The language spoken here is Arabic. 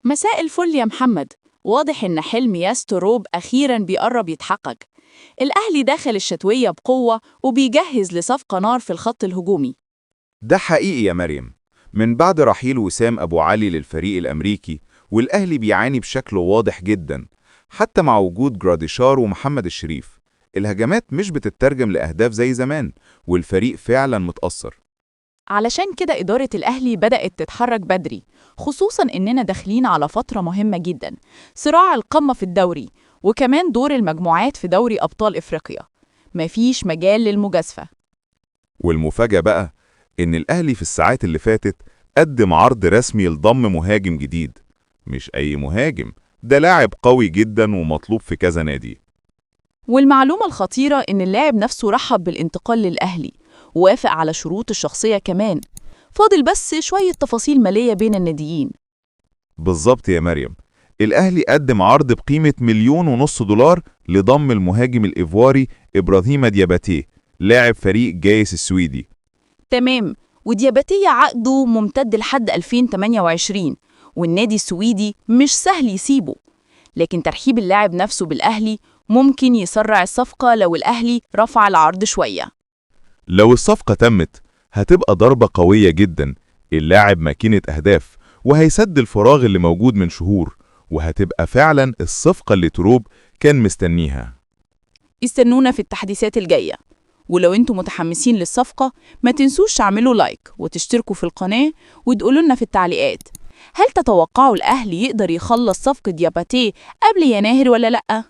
مساء الفل يا محمد. واضح إن حلم ياستو روب أخيراً بيقرب يتحقق. الأهلي داخل الشتوية بقوة وبيجهز لصفقة نار في الخط الهجومي. ده حقيقي يا مريم. من بعد رحيل وسام أبو علي للفريق الأمريكي، والأهلي بيعاني بشكل واضح جدا. حتى مع وجود جراديشار ومحمد الشريف، الهجمات مش بتترجم لأهداف زي زمان، والفريق فعلا متأثر. علشان كده إدارة الأهلي بدأت تتحرك بدري، خصوصاً إننا داخلين على فترة مهمة جداً، صراع القمة في الدوري، وكمان دور المجموعات في دوري أبطال إفريقيا. مفيش مجال للمجازفة. والمفاجأة بقى إن الأهلي في الساعات اللي فاتت قدم عرض رسمي لضم مهاجم جديد. مش أي مهاجم، ده لاعب قوي جدا ومطلوب في كذا نادي. والمعلومة الخطيرة إن اللاعب نفسه رحب بالانتقال للأهلي، ووافق على شروط الشخصية كمان. فاضل بس شوية تفاصيل مالية بين الناديين. بالظبط يا مريم. الأهلي قدم عرض بقيمة 1.5 مليون دولار لضم المهاجم الإيفواري إبراهيم دياباتيه، لاعب فريق جايس السويدي. تمام. ودياباتية عقده ممتد لحد 2028، والنادي السويدي مش سهل يسيبه. لكن ترحيب اللاعب نفسه بالأهلي ممكن يسرع الصفقة لو الأهلي رفع العرض شوية. لو الصفقة تمت، هتبقى ضربة قوية جدا. اللاعب ماكينة أهداف، وهيسد الفراغ اللي موجود من شهور، وهتبقى فعلا الصفقة اللي تروب كان مستنيها. استنونا في التحديثات الجاية. ولو انتم متحمسين للصفقة، ما تنسوش تعملوا لايك وتشتركوا في القناة وتقولوا لنا في التعليقات، هل تتوقعوا الأهلي يقدر يخلص صفقة دياباتيه قبل يناير ولا لأ؟